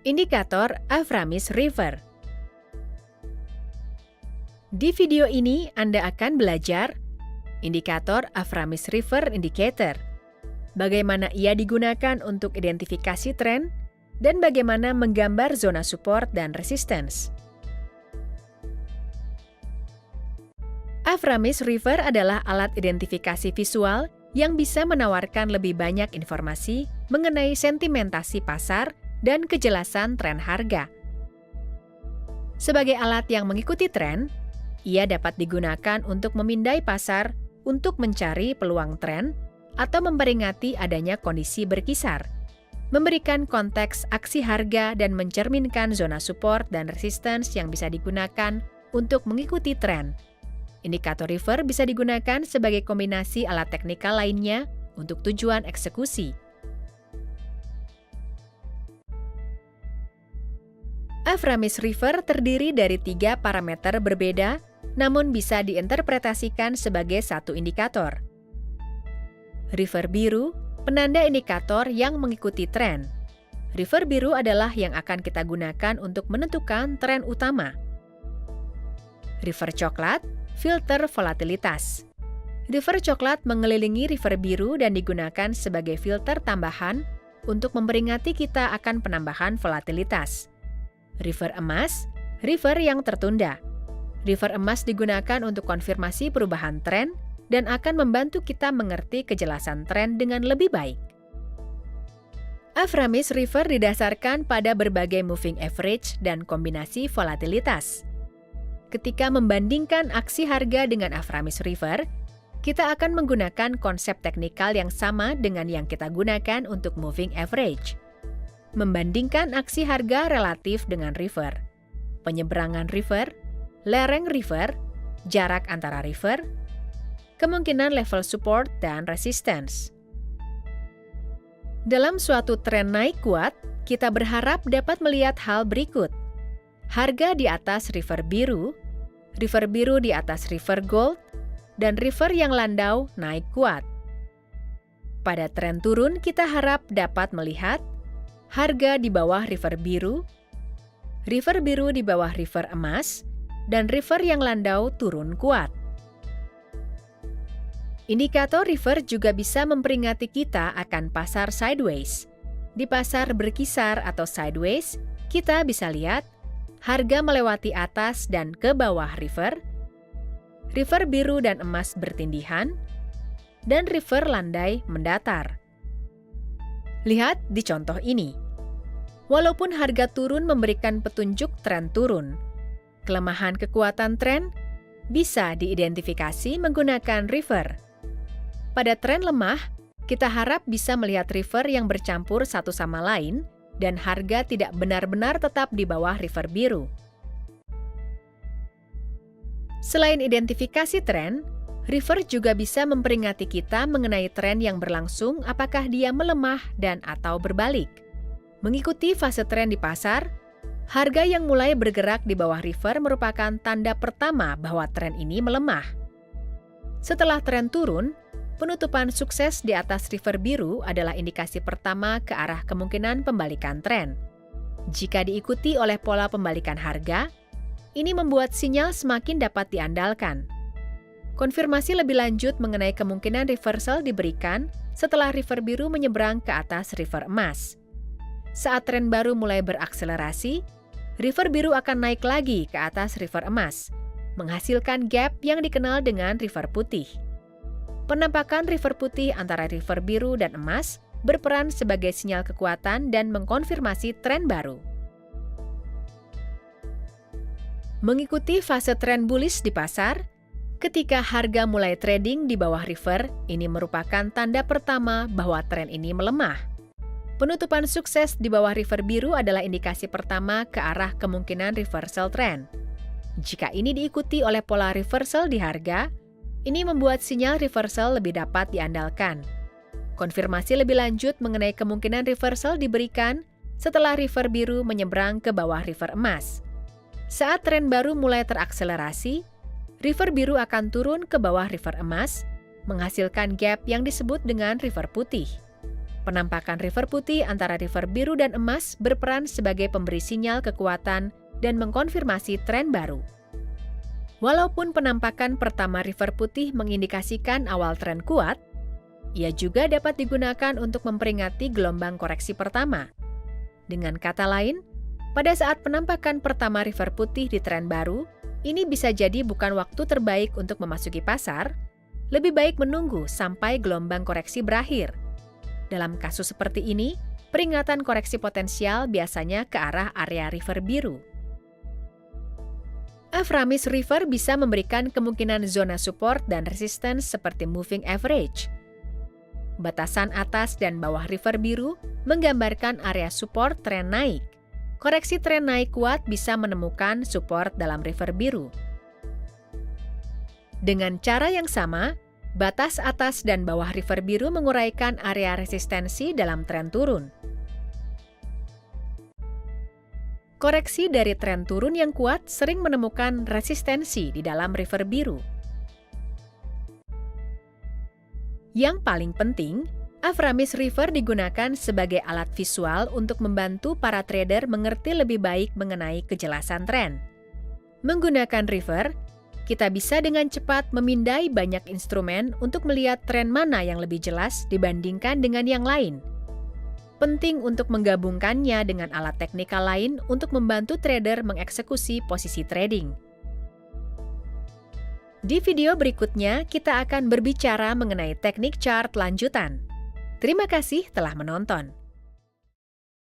Indikator Avramis River. Di video ini Anda akan belajar indikator Avramis River Indicator, bagaimana ia digunakan untuk identifikasi tren, dan bagaimana menggambar zona support dan resistance. Avramis River adalah alat identifikasi visual yang bisa menawarkan lebih banyak informasi mengenai sentimentasi pasar dan kejelasan tren harga. Sebagai alat yang mengikuti tren, ia dapat digunakan untuk memindai pasar untuk mencari peluang tren atau memperingati adanya kondisi berkisar, memberikan konteks aksi harga dan mencerminkan zona support dan resistance yang bisa digunakan untuk mengikuti tren. Indikator river bisa digunakan sebagai kombinasi alat teknikal lainnya untuk tujuan eksekusi. Avramis River terdiri dari 3 parameter berbeda, namun bisa diinterpretasikan sebagai satu indikator. River biru, penanda indikator yang mengikuti tren. River biru adalah yang akan kita gunakan untuk menentukan tren utama. River coklat, filter volatilitas. River coklat mengelilingi river biru dan digunakan sebagai filter tambahan untuk memperingati kita akan penambahan volatilitas. River emas, river yang tertunda. River emas digunakan untuk konfirmasi perubahan tren dan akan membantu kita mengerti kejelasan tren dengan lebih baik. Avramis River didasarkan pada berbagai moving average dan kombinasi volatilitas. Ketika membandingkan aksi harga dengan Avramis River, kita akan menggunakan konsep teknikal yang sama dengan yang kita gunakan untuk moving average. Membandingkan aksi harga relatif dengan river, penyeberangan river, lereng river, jarak antara river, kemungkinan level support dan resistance. Dalam suatu tren naik kuat, kita berharap dapat melihat hal berikut. Harga di atas river biru di atas river gold, dan river yang landau naik kuat. Pada tren turun, kita harap dapat melihat harga di bawah river biru di bawah river emas, dan river yang landau turun kuat. Indikator river juga bisa memperingati kita akan pasar sideways. Di pasar berkisar atau sideways, kita bisa lihat harga melewati atas dan ke bawah river biru dan emas bertindihan, dan river landai mendatar. Lihat di contoh ini. Walaupun harga turun memberikan petunjuk tren turun, kelemahan kekuatan tren bisa diidentifikasi menggunakan river. Pada tren lemah, kita harap bisa melihat river yang bercampur satu sama lain dan harga tidak benar-benar tetap di bawah river biru. Selain identifikasi tren, river juga bisa memperingati kita mengenai tren yang berlangsung apakah dia melemah dan atau berbalik. Mengikuti fase tren di pasar, harga yang mulai bergerak di bawah river merupakan tanda pertama bahwa tren ini melemah. Setelah tren turun, penutupan sukses di atas river biru adalah indikasi pertama ke arah kemungkinan pembalikan tren. Jika diikuti oleh pola pembalikan harga, ini membuat sinyal semakin dapat diandalkan. Konfirmasi lebih lanjut mengenai kemungkinan reversal diberikan setelah river biru menyeberang ke atas river emas. Saat tren baru mulai berakselerasi, river biru akan naik lagi ke atas river emas, menghasilkan gap yang dikenal dengan river putih. Penampakan river putih antara river biru dan emas berperan sebagai sinyal kekuatan dan mengkonfirmasi tren baru. Mengikuti fase tren bullish di pasar, ketika harga mulai trading di bawah river, ini merupakan tanda pertama bahwa tren ini melemah. Penutupan sukses di bawah river biru adalah indikasi pertama ke arah kemungkinan reversal trend. Jika ini diikuti oleh pola reversal di harga, ini membuat sinyal reversal lebih dapat diandalkan. Konfirmasi lebih lanjut mengenai kemungkinan reversal diberikan setelah river biru menyeberang ke bawah river emas. Saat tren baru mulai terakselerasi, river biru akan turun ke bawah river emas, menghasilkan gap yang disebut dengan river putih. Penampakan river putih antara river biru dan emas berperan sebagai pemberi sinyal kekuatan dan mengkonfirmasi tren baru. Walaupun penampakan pertama river putih mengindikasikan awal tren kuat, ia juga dapat digunakan untuk memperingati gelombang koreksi pertama. Dengan kata lain, pada saat penampakan pertama river putih di tren baru, ini bisa jadi bukan waktu terbaik untuk memasuki pasar, lebih baik menunggu sampai gelombang koreksi berakhir. Dalam kasus seperti ini, peringatan koreksi potensial biasanya ke arah area river biru. Avramis River bisa memberikan kemungkinan zona support dan resistance seperti moving average. Batasan atas dan bawah river biru menggambarkan area support tren naik. Koreksi tren naik kuat bisa menemukan support dalam river biru. Dengan cara yang sama, batas atas dan bawah river biru menguraikan area resistensi dalam tren turun. Koreksi dari tren turun yang kuat sering menemukan resistensi di dalam river biru. Yang paling penting, Avramis River digunakan sebagai alat visual untuk membantu para trader mengerti lebih baik mengenai kejelasan tren. Menggunakan river, kita bisa dengan cepat memindai banyak instrumen untuk melihat tren mana yang lebih jelas dibandingkan dengan yang lain. Penting untuk menggabungkannya dengan alat teknikal lain untuk membantu trader mengeksekusi posisi trading. Di video berikutnya, kita akan berbicara mengenai teknik chart lanjutan. Terima kasih telah menonton.